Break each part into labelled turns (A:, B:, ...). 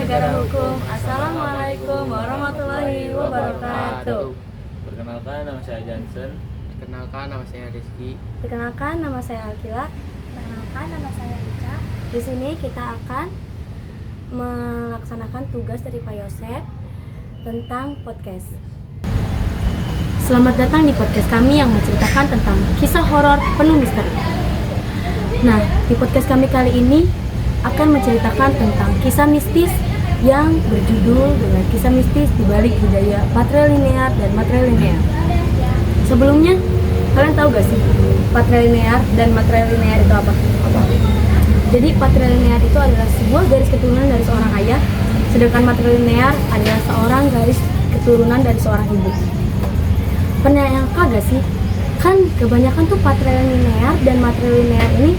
A: negara hukum. Assalamualaikum warahmatullahi wabarakatuh.
B: Perkenalkan, nama saya Johnson.
C: Perkenalkan, nama saya Rizky.
A: Perkenalkan, nama saya Alkila.
D: Perkenalkan, nama saya Ica.
A: Di sini kita akan melaksanakan tugas dari Pak Yosef tentang podcast. Selamat datang di podcast kami yang menceritakan tentang kisah horor penuh misteri. Nah, di podcast kami kali ini akan menceritakan tentang kisah mistis yang berjudul dengan kisah mistis di balik budaya patrilinear dan matrilinear. Sebelumnya, kalian tahu gak sih patrilinear dan matrilinear itu apa? Jadi patrilinear itu adalah sebuah garis keturunan dari seorang ayah, sedangkan matrilinear adalah seorang garis keturunan dari seorang ibu. Pernah yang kagak sih? Kan kebanyakan tuh patrilinear dan matrilinear ini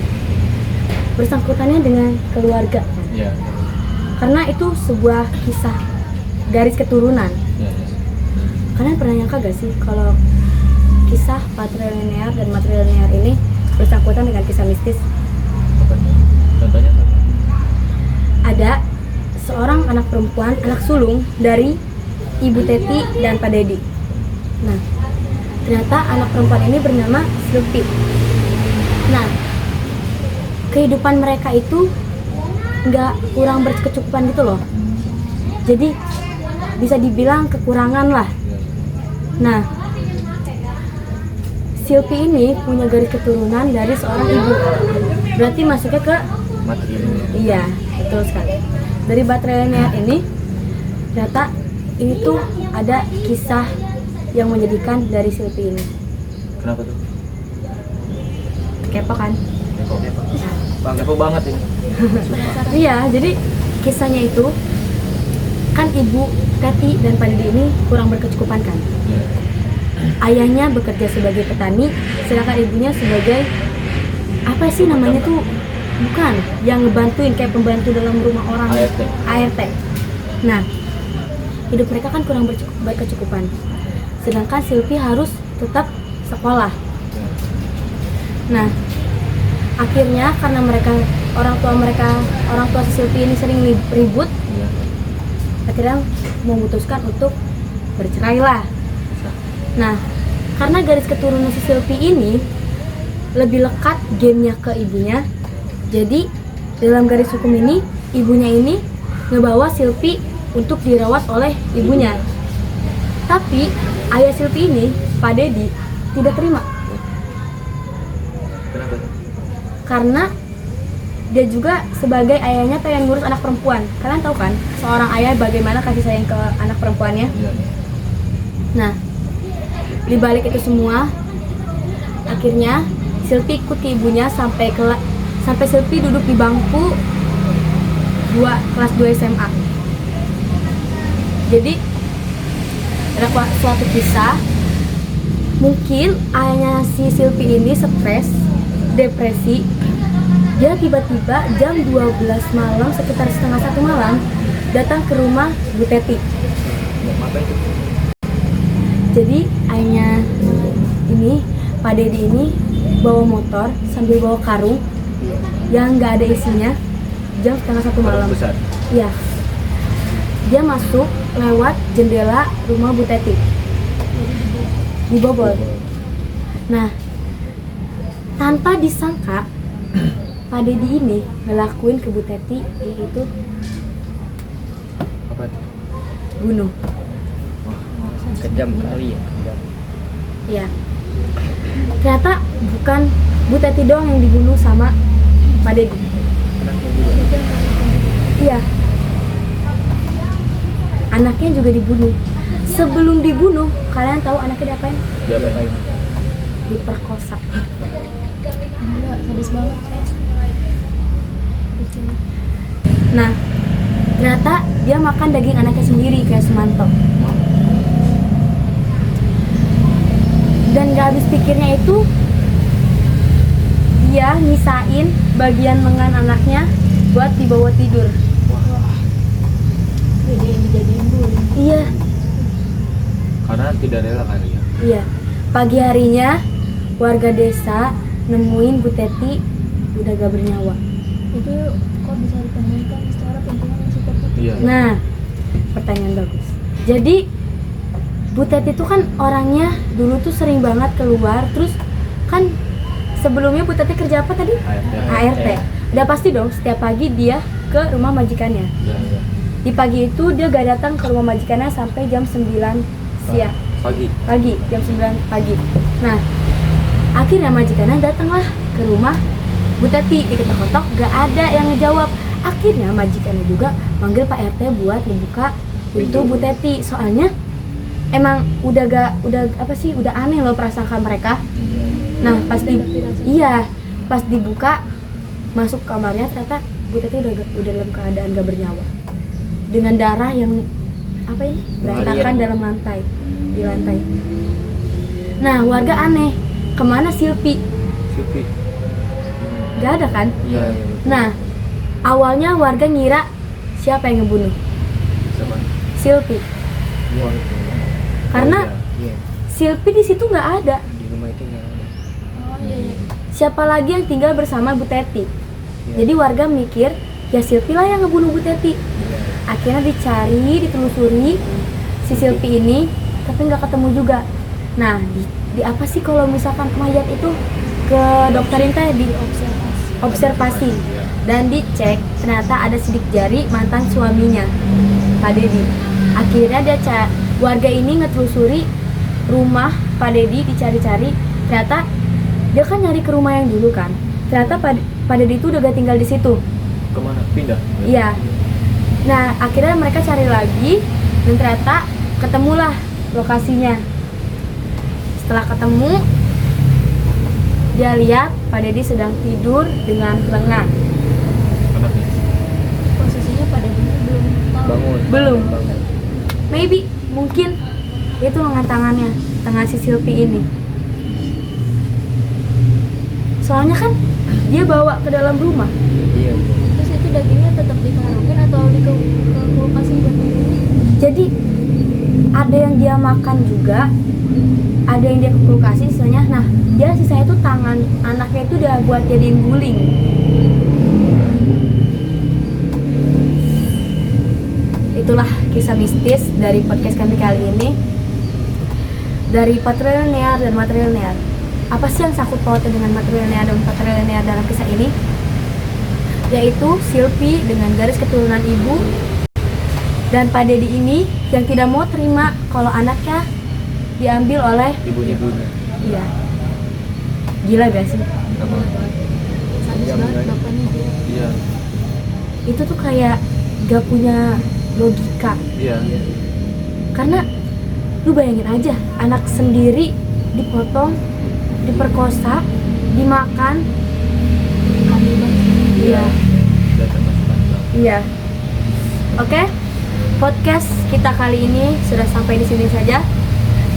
A: bersangkutannya dengan keluarga.
B: Iya.
A: Karena itu sebuah kisah garis keturunan.
B: Iya.
A: Kalian pernah yang kagak sih kalau kisah patrilinear dan matrilinear ini bersangkutan dengan kisah mistis?
B: Contohnya apa?
A: Ada seorang anak perempuan, anak sulung dari Ibu Teti dan Pak Dedi. Nah, ternyata anak perempuan ini bernama Sleepy. Nah, kehidupan mereka itu nggak kurang berkecukupan gitu loh. Jadi bisa dibilang kekurangan lah. Nah, Silpi ini punya garis keturunan dari seorang ibu. Berarti masuknya ke
B: Matrilinear.
A: iya, betul sekali. Dari patrilinear ini ternyata ini tuh ada kisah yang menyedihkan dari Silpi ini.
B: Kenapa tuh?
A: Kepo kan?
B: Kepo banget ini.
A: Iya, jadi kisahnya itu kan Ibu Teti dan Pak Dedi ini kurang berkecukupan kan.
B: Iya.
A: Ayahnya bekerja sebagai petani, sedangkan ibunya sebagai apa sih namanya tuh? Bukan, yang ngebantuin kayak pembantu dalam rumah orang.
B: ART.
A: ART. Nah, hidup mereka kan kurang berkecukupan. Sedangkan Silpi harus tetap sekolah. Nah, akhirnya karena orang tua si Silpi ini sering ribut,
B: Iya.
A: akhirnya memutuskan untuk bercerai lah. Nah, karena garis keturunan si Silpi ini lebih lekat gennya ke ibunya, jadi dalam garis hukum ini ibunya ini ngebawa Silpi untuk dirawat oleh ibunya. Tapi ayah Silpi ini, Pak Dedi, tidak terima.
B: Kenapa tuh?
A: Karena dia juga sebagai ayahnya pengen ngurus anak perempuan. Kalian tahu kan, seorang ayah bagaimana kasih sayang ke anak perempuannya?
B: Iya.
A: Nah, di balik itu semua, akhirnya Silpi ikut ke ibunya sampai Silpi duduk di bangku kelas 2 SMA. Jadi ada suatu kisah, mungkin ayahnya si Silpi ini stres, depresi. Dia tiba-tiba jam 12 malam, sekitar setengah 1 malam, datang ke rumah Bu Teti. Jadi ayahnya ini, Pak Dedi ini bawa motor sambil bawa karung yang nggak ada isinya, jam setengah 1 malam.
B: Besar.
A: Iya. Dia masuk lewat jendela rumah Bu Teti. Dibobol. Nah, tanpa disangka Pak Dedi ini ngelakuin ke Bu Teti yaitu
B: Apa tuh?
A: bunuh.
C: Kejam kali ya.
A: Iya. Ternyata bukan Bu Teti doang yang dibunuh sama Pak Dedi. Iya. Anaknya juga dibunuh. Sebelum dibunuh, kalian tahu anaknya diapain?
B: Diapain?
A: Diperkosa.
D: Gila, sadis banget.
A: Nah, ternyata dia makan daging anaknya sendiri kayak Sumanto. Dan gak habis pikirnya itu, dia nyisain bagian lengan anaknya buat dibawa tidur.
D: Jadi yang dijadiin dulu.
A: Iya,
B: Karena tidak rela kali ya.
A: iya. Pagi harinya warga desa nemuin Bu Teti udah gak bernyawa.
D: Itu kok bisa ditemukan secara pintunya masih tertutup?
B: Iya.
A: Nah, pertanyaan bagus. Jadi Bu Teti itu kan orangnya dulu tuh sering banget keluar, terus kan sebelumnya Bu Teti kerja apa tadi? ART. Udah pasti dong setiap pagi dia ke rumah majikannya.
B: Iya, iya.
A: Di pagi itu dia gak datang ke rumah majikannya sampai jam 9 siang. Pagi, jam 9 pagi. Nah, akhirnya majikannya datanglah ke rumah Bu Teti, diketok-ketok gak ada yang ngejawab. Akhirnya majikannya juga manggil Pak RT buat membuka pintu Bu Teti. Soalnya emang udah aneh loh prasangka mereka. Nah, pas dibuka masuk kamarnya ternyata Bu Teti udah dalam keadaan gak bernyawa. Dengan darah yang berantakan di lantai. Nah, warga aneh, kemana Silpi? Gak ada kan?
B: Iya.
A: Nah, awalnya warga ngira siapa yang ngebunuh?
B: Siapa?
A: Silpi. Karena
C: Iya.
A: Silpi di situ nggak ada.
C: Di rumah itu nggak ada.
D: Oh iya.
A: Siapa lagi yang tinggal bersama Bu Teti?
C: Iya.
A: Jadi warga mikir ya Silpi lah yang ngebunuh Bu Teti. Akhirnya dicari, ditelusuri si Silpi ini, tapi nggak ketemu juga. Nah, di apa sih kalau misalkan mayat itu ke dokterin teh di observasi dan dicek ternyata ada sidik jari mantan suaminya Pak Dedi. Akhirnya warga ini ngetelusuri rumah Pak Dedi, dicari-cari, ternyata dia kan nyari ke rumah yang dulu kan. Ternyata Pak Dedi itu udah gak tinggal di situ.
B: Kemana? Pindah?
A: Iya. Nah, akhirnya mereka cari lagi dan ternyata ketemulah lokasinya. Setelah ketemu, dia lihat Pak Dedi sedang tidur dengan lengan.
B: Anaknya?
D: Posisinya pada dulu belum tahu.
A: Belum. Maybe, mungkin itu lengan tangannya, tangan si Silpi ini. Soalnya kan dia bawa ke dalam rumah.
C: Iya.
D: Terus itu dagingnya tetap dikarokin atau ke kulkas buat minum?
A: Jadi ada yang dia makan juga, ada yang dia kulkasi sisanya. Nah, dia sisanya itu tangan anaknya itu udah buat jadiin guling. Itulah kisah mistis dari podcast kami kali ini. Dari patrilinear dan matrilinear. Apa sih yang sangkut pautnya dengan matrilinear dan patrilinear dalam kisah ini? Yaitu Silpi dengan garis keturunan ibu dan Pak Dedi ini yang tidak mau terima kalau anaknya diambil oleh
B: Ibunya.
A: iya. Gila gak sih?
D: Sadis banget bapaknya dia.
B: Iya.
A: Itu tuh kayak gak punya logika.
B: Iya.
A: Karena lu bayangin aja, anak sendiri dipotong, diperkosa, dimakan. Iya.
B: Datang masuk.
A: Iya. Oke. Podcast kita kali ini sudah sampai di sini saja.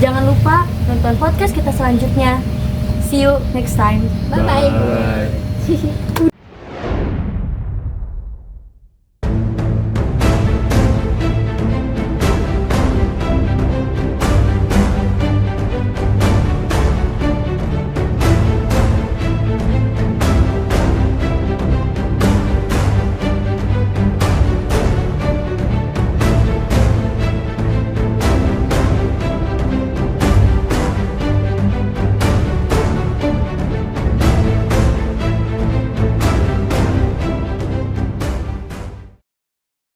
A: Jangan lupa nonton podcast kita selanjutnya. See you next time.
D: Bye bye.
B: Bye.